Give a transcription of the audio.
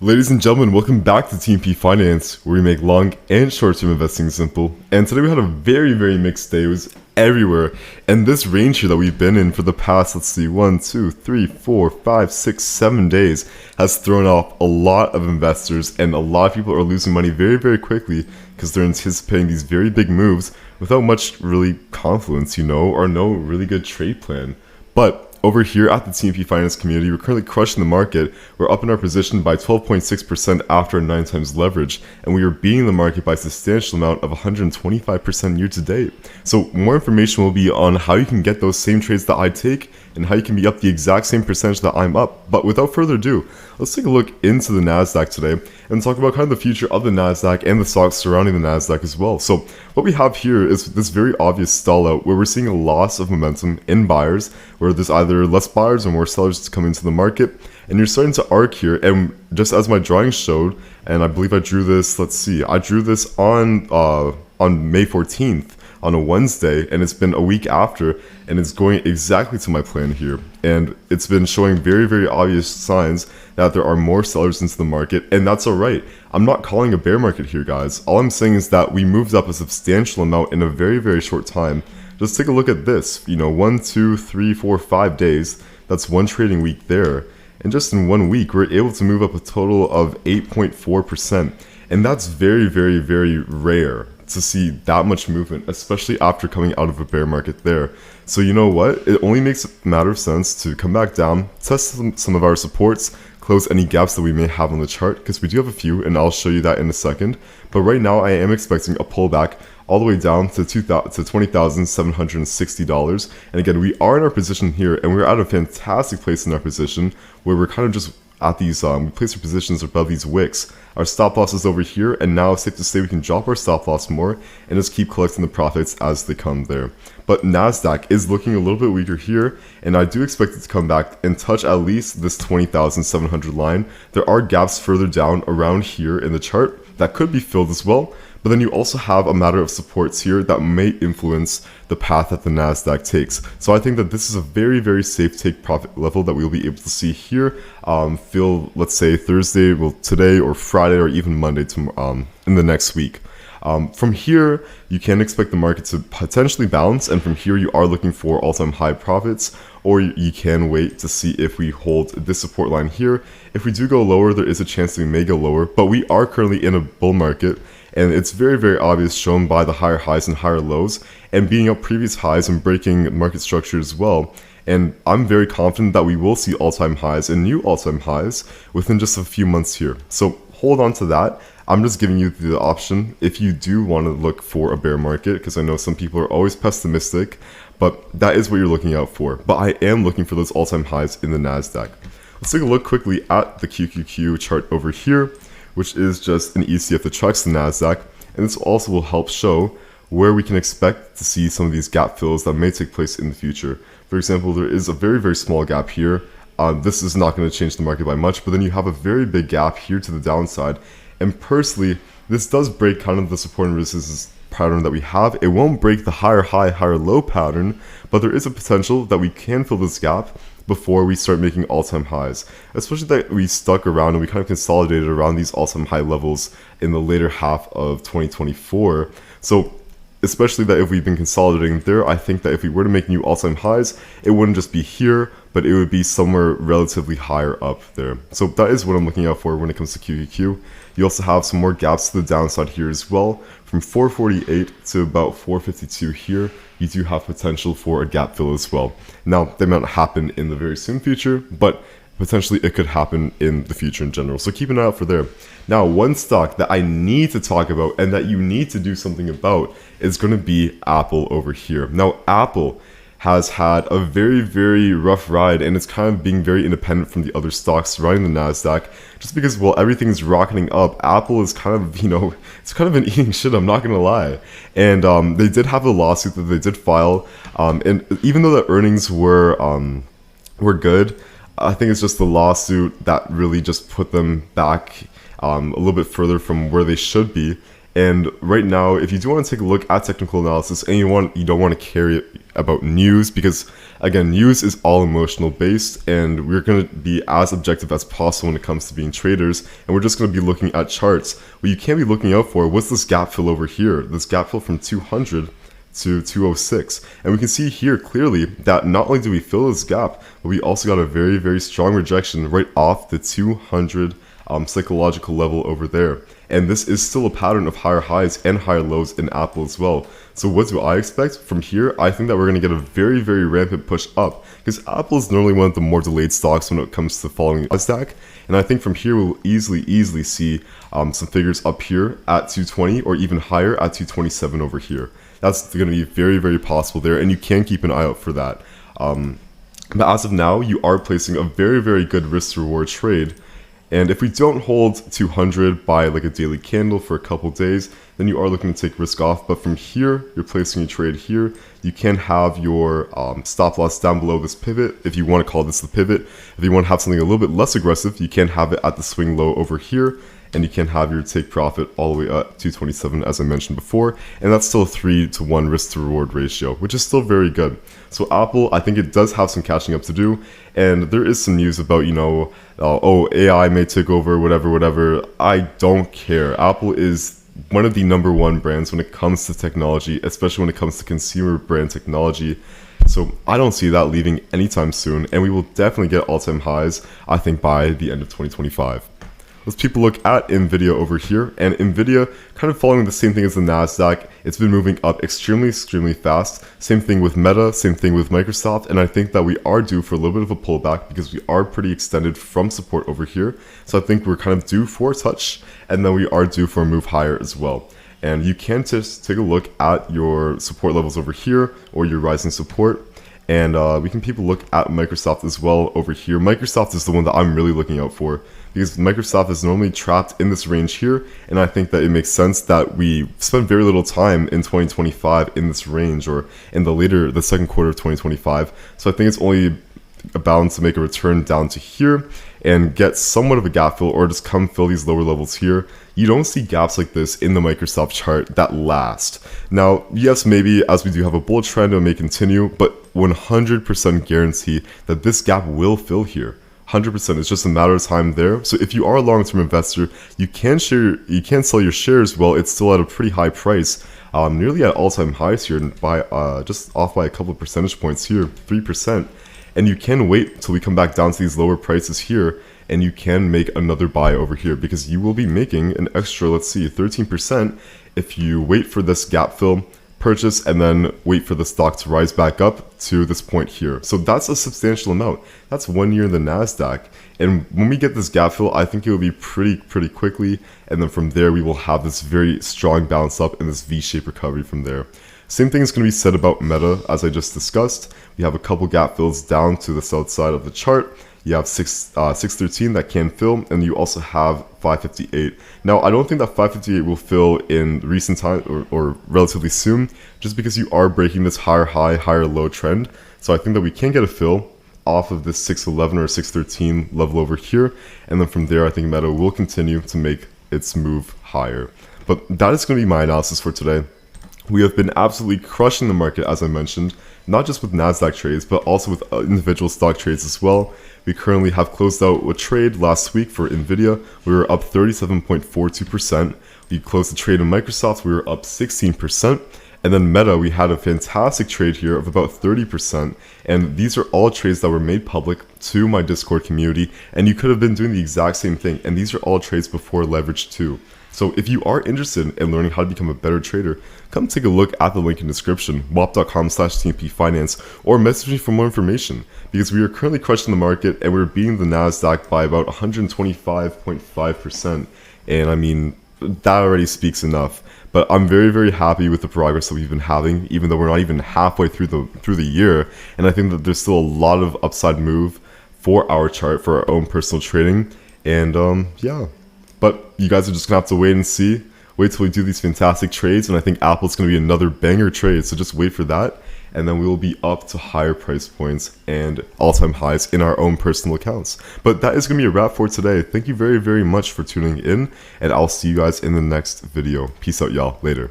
Ladies and gentlemen, welcome back to TMP Finance, where we make long and short-term investing simple. And today we had a very mixed day. It was everywhere. And this range here that we've been in for the past, 1, 2, 3, 4, 5, 6, 7 days has thrown off a lot of investors, and a lot of people are losing money very quickly because they're anticipating these very big moves without much really confluence, or no really good trade plan. But over here at the TMP Finance community, we're currently crushing the market. We're up in our position by 12.6% after 9 times leverage, and we are beating the market by a substantial amount of 125% year to date. So more information will be on how you can get those same trades that I take and how you can be up the exact same percentage that I'm up. But without further ado, let's take a look into the NASDAQ today and talk about kind of the future of the NASDAQ and the stocks surrounding the NASDAQ as well. So what we have here is this very obvious stall out where we're seeing a loss of momentum in buyers, where there's either less buyers or more sellers to come into the market. And you're starting to arc here, and just as my drawing showed, and I believe I drew this, I drew this on May 14th, on a Wednesday, and it's been a week after, and it's going exactly to my plan here. And it's been showing very obvious signs that there are more sellers into the market, and that's alright. I'm not calling a bear market here, guys. All I'm saying is that we moved up a substantial amount in a very short time. Just take a look at this, 1, 2, 3, 4, 5 days. That's one trading week there. And just in 1 week, we're able to move up a total of 8.4%. And that's very rare to see that much movement, especially after coming out of a bear market there. So you know what? It only makes a matter of sense to come back down, test some of our supports, close any gaps that we may have on the chart, because we do have a few, and I'll show you that in a second. But right now, I am expecting a pullback all the way down to $20,760. And again, we are in our position here, and we're at a fantastic place in our position where we're kind of just at these, we place our positions above these wicks. Our stop loss is over here, and now it's safe to say we can drop our stop loss more and just keep collecting the profits as they come there. But NASDAQ is looking a little bit weaker here, and I do expect it to come back and touch at least this 20,700 line. There are gaps further down around here in the chart that could be filled as well. But then you also have a matter of supports here that may influence the path that the NASDAQ takes. So I think that this is a very safe take profit level that we'll be able to see here, fill, let's say Thursday, well today or Friday or even Monday in the next week. From here, you can expect the market to potentially bounce, and from here you are looking for all-time high profits, or you can wait to see if we hold this support line here. If we do go lower, there is a chance that we may go lower, but we are currently in a bull market, and it's very obvious, shown by the higher highs and higher lows, and beating up previous highs and breaking market structure as well. And I'm very confident that we will see all-time highs and new all-time highs within just a few months here. So hold on to that. I'm just giving you the option if you do want to look for a bear market, because I know some people are always pessimistic, but that is what you're looking out for. But I am looking for those all-time highs in the NASDAQ. Let's take a look quickly at the QQQ chart over here, which is just an ETF that tracks the NASDAQ, and this also will help show where we can expect to see some of these gap fills that may take place in the future. For example, there is a very small gap here. This is not going to change the market by much, but then you have a very big gap here to the downside. And personally, this does break kind of the support and resistance pattern that we have. It won't break the higher high, higher low pattern, but there is a potential that we can fill this gap before we start making all-time highs, especially that we stuck around and we kind of consolidated around these all-time high levels in the later half of 2024. So especially that if we've been consolidating there, I think that if we were to make new all-time highs, it wouldn't just be here, but it would be somewhere relatively higher up there. So that is what I'm looking out for when it comes to QQQ. You also have some more gaps to the downside here as well. From 448 to about 452 here, you do have potential for a gap fill as well. Now, that may not happen in the very soon future, but potentially it could happen in the future in general. So keep an eye out for there. Now, one stock that I need to talk about and that you need to do something about is going to be Apple over here. Now, Apple has had a very rough ride, and it's kind of being very independent from the other stocks surrounding the NASDAQ, just because, well, everything's rocketing up. Apple is kind of, it's kind of been eating shit, I'm not gonna lie. And they did have a lawsuit that they did file, and even though the earnings were good, I think it's just the lawsuit that really just put them back a little bit further from where they should be. And right now, if you do want to take a look at technical analysis and you don't want to carry it about news, because again, news is all emotional based, and we're going to be as objective as possible when it comes to being traders, and we're just going to be looking at charts. What you can be looking out for, what's this gap fill over here? This gap fill from 200 to 206, and we can see here clearly that not only do we fill this gap, but we also got a very, very strong rejection right off the 200 psychological level over there. And this is still a pattern of higher highs and higher lows in Apple as well. So what do I expect from here? I think that we're going to get a very, very rampant push up, because Apple is normally one of the more delayed stocks when it comes to following NASDAQ. And I think from here we'll easily see some figures up here at 220 or even higher at 227 over here. That's going to be very, very possible there, and you can keep an eye out for that. But as of now, you are placing a very, very good risk to reward trade. And if we don't hold 200 by like a daily candle for a couple days, then you are looking to take risk off. But from here, you're placing a trade here. You can have your stop loss down below this pivot, if you want to call this the pivot. If you want to have something a little bit less aggressive, you can have it at the swing low over here. And you can have your take profit all the way up 227, as I mentioned before, and that's still a 3-to-1 risk to reward ratio, which is still very good. So Apple, I think it does have some catching up to do, and there is some news about, oh, AI may take over, whatever. I don't care. Apple is one of the #1 brands when it comes to technology, especially when it comes to consumer brand technology. So I don't see that leaving anytime soon, and we will definitely get all-time highs, I think, by the end of 2025. Let's take a look at NVIDIA over here, and NVIDIA kind of following the same thing as the NASDAQ. It's been moving up extremely fast. Same thing with Meta, same thing with Microsoft, and I think that we are due for a little bit of a pullback because we are pretty extended from support over here. So I think we're kind of due for a touch, and then we are due for a move higher as well. And you can just take a look at your support levels over here or your rising support. And we can keep a look at Microsoft as well over here. Microsoft is the one that I'm really looking out for, because Microsoft is normally trapped in this range here, and I think that it makes sense that we spend very little time in 2025 in this range, or in the second quarter of 2025. So I think it's only a balance to make a return down to here and get somewhat of a gap fill, or just come fill these lower levels here. You don't see gaps like this in the Microsoft chart that last. Now, yes, maybe as we do have a bull trend, it may continue, but 100% guarantee that this gap will fill here. 100%. It's just a matter of time there. So if you are a long-term investor, you can sell your shares while it's still at a pretty high price, nearly at all-time highs here, by just off by a couple of percentage points here, 3%. And you can wait till we come back down to these lower prices here, and you can make another buy over here, because you will be making an extra, let's see, 13% if you wait for this gap fill, purchase, and then wait for the stock to rise back up to this point here. So that's a substantial amount. That's 1 year in the NASDAQ. And when we get this gap fill, I think it will be pretty quickly. And then from there, we will have this very strong bounce up and this V-shaped recovery from there. Same thing is going to be said about Meta, as I just discussed. We have a couple gap fills down to the south side of the chart. You have 613 that can fill, and you also have 558. Now, I don't think that 558 will fill in recent time or relatively soon, just because you are breaking this higher high, higher low trend. So I think that we can get a fill off of this 611 or 613 level over here, and then from there, I think Meta will continue to make its move higher. But that is going to be my analysis for today. We have been absolutely crushing the market, as I mentioned, not just with NASDAQ trades, but also with individual stock trades as well. We currently have closed out a trade last week for NVIDIA. We were up 37.42%. We closed the trade in Microsoft. We were up 16%. And then Meta, we had a fantastic trade here of about 30%. And these are all trades that were made public to my Discord community. And you could have been doing the exact same thing. And these are all trades before leverage too. So if you are interested in learning how to become a better trader, come take a look at the link in the description, wap.com/tmpfinance, or message me for more information, because we are currently crushing the market and we're beating the NASDAQ by about 125.5%. And I mean, that already speaks enough. But I'm very happy with the progress that we've been having, even though we're not even halfway through the year. And I think that there's still a lot of upside move for our chart, for our own personal trading. And yeah. But you guys are just going to have to wait and see. Wait till we do these fantastic trades. And I think Apple's going to be another banger trade. So just wait for that. and then we will be up to higher price points and all-time highs in our own personal accounts. But that is going to be a wrap for today. Thank you very, very much for tuning in, and I'll see you guys in the next video. Peace out, y'all. Later.